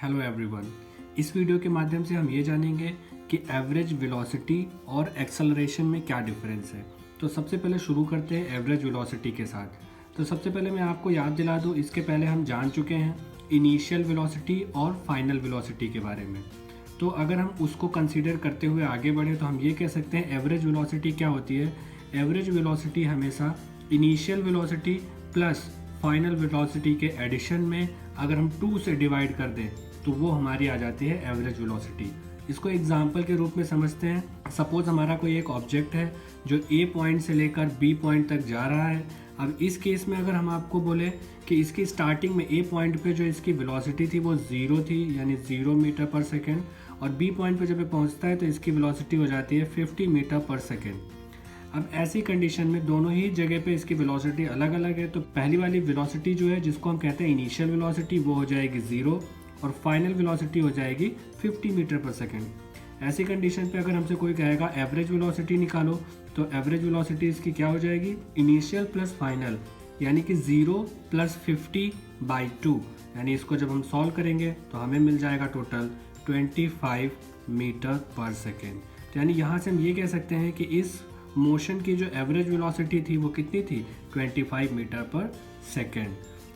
Hello everyone. इस video के माध्यम से हम ये जानेंगे कि एवरेज वेलोसिटी और एक्सेलरेशन में क्या डिफरेंस है। तो सबसे पहले शुरू करते हैं एवरेज वेलोसिटी के साथ। तो सबसे पहले मैं आपको याद दिला दूं, इसके पहले हम जान चुके हैं इनिशियल वेलोसिटी और फाइनल वेलोसिटी के बारे में। तो अगर हम उसको कंसीडर करते हुए आगे बढ़े तो हम ये कह सकते हैं एवरेज वेलोसिटी क्या होती है। एवरेज वेलोसिटी हमेशा initial velocity plus final velocity के एडिशन में अगर हम 2 से डिवाइड कर दें तो वो हमारी आ जाती है एवरेज वेलोसिटी। इसको एग्जाम्पल के रूप में समझते हैं। सपोज हमारा कोई एक ऑब्जेक्ट है जो ए पॉइंट से लेकर बी पॉइंट तक जा रहा है। अब इस केस में अगर हम आपको बोले कि इसकी स्टार्टिंग में ए पॉइंट पे जो इसकी वेलोसिटी थी वो 0 थी, यानी 0 मीटर पर सेकेंड, और बी पॉइंट पे जब ये पहुंचता है तो इसकी वेलोसिटी हो जाती है 50 मीटर पर सेकेंड। अब ऐसी कंडीशन में दोनों ही जगह पे इसकी वेलोसिटी अलग अलग है। तो पहली वाली वेलोसिटी जो है जिसको हम कहते हैं इनिशियल वेलोसिटी, वो हो जाएगी 0 और फाइनल वेलोसिटी हो जाएगी 50 मीटर पर सेकेंड। ऐसी कंडीशन पे अगर हमसे कोई कहेगा एवरेज वेलोसिटी निकालो तो एवरेज वेलोसिटी इसकी क्या हो जाएगी, इनिशियल प्लस फाइनल, यानी कि 0 प्लस 50/2, यानी इसको जब हम सॉल्व करेंगे तो हमें मिल जाएगा टोटल 25 मीटर पर सेकेंड। तो यानी यहाँ से हम ये कह सकते हैं कि इस मोशन की जो एवरेज वेलोसिटी थी वो कितनी थी, 25 मीटर पर सेकेंड।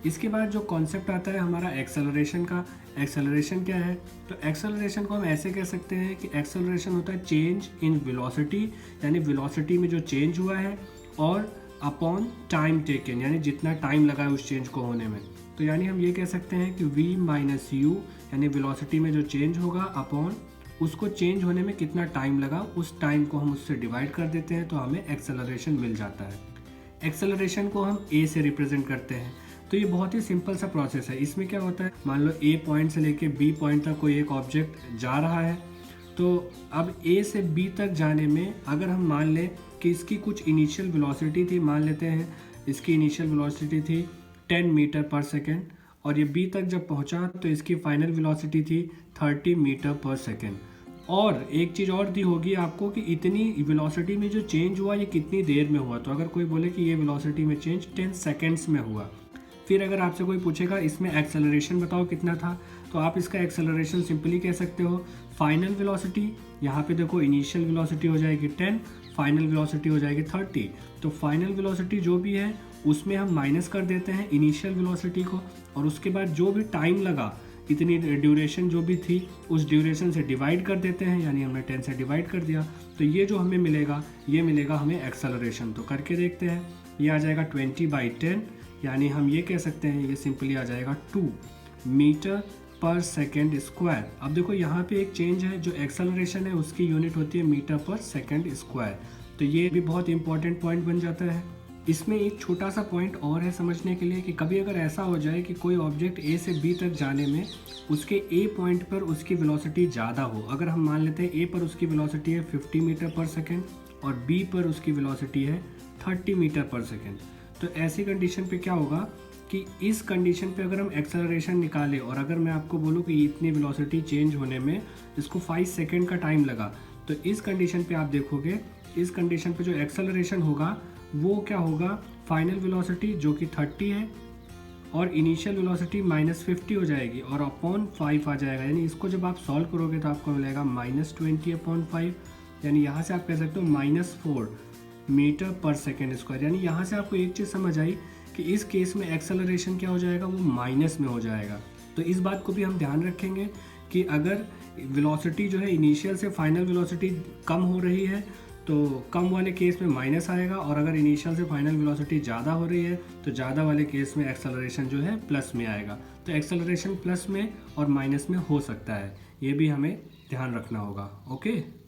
इसके बाद जो कॉन्सेप्ट आता है हमारा एक्सेलरेशन का। एक्सेलरेशन क्या है, तो एक्सेलरेशन को हम ऐसे कह सकते हैं कि एक्सेलरेशन होता है चेंज इन वेलोसिटी, यानी वेलोसिटी में जो चेंज हुआ है, और अपॉन टाइम टेकन, यानी जितना टाइम लगा है उस चेंज को होने में। तो यानी हम ये कह सकते हैं कि v माइनस यू, यानी वेलोसिटी में जो चेंज होगा अपॉन उसको चेंज होने में कितना टाइम लगा, उस टाइम को हम उससे डिवाइड कर देते हैं तो हमें एक्सेलरेशन मिल जाता है। एक्सेलरेशन को हम ए से रिप्रेजेंट करते हैं। तो ये बहुत ही सिंपल सा प्रोसेस है। इसमें क्या होता है, मान लो ए पॉइंट से लेके बी पॉइंट तक कोई एक ऑब्जेक्ट जा रहा है। तो अब ए से बी तक जाने में अगर हम मान लें कि इसकी कुछ इनिशियल वेलोसिटी थी, मान लेते हैं इसकी इनिशियल वेलोसिटी थी 10 मीटर पर सेकेंड, और ये बी तक जब पहुंचा तो इसकी फाइनल वेलोसिटी थी 30 मीटर पर सेकेंड। और एक चीज़ और दी होगी आपको कि इतनी वेलोसिटी में जो चेंज हुआ ये कितनी देर में हुआ। तो अगर कोई बोले कि ये वेलोसिटी में चेंज 10 सेकेंड्स में हुआ। फिर अगर आपसे कोई पूछेगा इसमें एक्सेलरेशन बताओ कितना था, तो आप इसका एक्सेलरेशन सिंपली कह सकते हो फाइनल वेलोसिटी, यहाँ पे देखो इनिशियल वेलोसिटी हो जाएगी 10, फाइनल वेलोसिटी हो जाएगी 30। तो फाइनल वेलोसिटी जो भी है उसमें हम माइनस कर देते हैं इनिशियल वेलोसिटी को, और उसके बाद जो भी टाइम लगा, इतनी ड्यूरेशन जो भी थी उस ड्यूरेशन से डिवाइड कर देते हैं, यानी हमने 10 से डिवाइड कर दिया। तो ये जो हमें मिलेगा ये मिलेगा हमें एक्सेलरेशन। तो करके देखते हैं, ये आ जाएगा 20/10, यानी हम ये कह सकते हैं ये सिंपली आ जाएगा 2 मीटर पर सेकेंड स्क्वायर। अब देखो यहाँ पे एक चेंज है, जो एक्सेलरेशन है उसकी यूनिट होती है मीटर पर सेकेंड स्क्वायर। तो ये भी बहुत इंपॉर्टेंट पॉइंट बन जाता है। इसमें एक छोटा सा पॉइंट और है समझने के लिए कि कभी अगर ऐसा हो जाए कि कोई ऑब्जेक्ट ए से बी तक जाने में उसके ए पॉइंट पर उसकी वेलोसिटी ज़्यादा हो। अगर हम मान लेते हैं ए पर उसकी वेलोसिटी है 50 मीटर पर सेकेंड और बी पर उसकी वेलोसिटी है 30 मीटर पर सेकेंड। तो ऐसी कंडीशन पे क्या होगा कि इस कंडीशन पे अगर हम एक्सेलरेशन निकालें और अगर मैं आपको बोलूँ कि इतनी वेलोसिटी चेंज होने में इसको 5 सेकेंड का टाइम लगा, तो इस कंडीशन पे आप देखोगे इस कंडीशन पे जो एक्सेलरेशन होगा वो क्या होगा, फाइनल वेलोसिटी जो कि 30 है और इनिशियल वेलोसिटी -50 हो जाएगी और अपॉन 5 आ जाएगा। यानी इसको जब आप सॉल्व करोगे तो आपको मिलेगा -20/5, यानी यहाँ से आप कह सकते हो -4 मीटर पर सेकेंड स्क्वायर। यानी यहाँ से आपको एक चीज़ समझ आई कि इस केस में एक्सेलरेशन क्या हो जाएगा, वो माइनस में हो जाएगा। तो इस बात को भी हम ध्यान रखेंगे कि अगर वेलोसिटी जो है इनिशियल से फाइनल वेलोसिटी कम हो रही है तो कम वाले केस में माइनस आएगा, और अगर इनिशियल से फाइनल वेलोसिटी ज़्यादा हो रही है तो ज़्यादा वाले केस में एक्सेलरेशन जो है प्लस में आएगा। तो एक्सेलरेशन प्लस में और माइनस में हो सकता है, ये भी हमें ध्यान रखना होगा। ओके।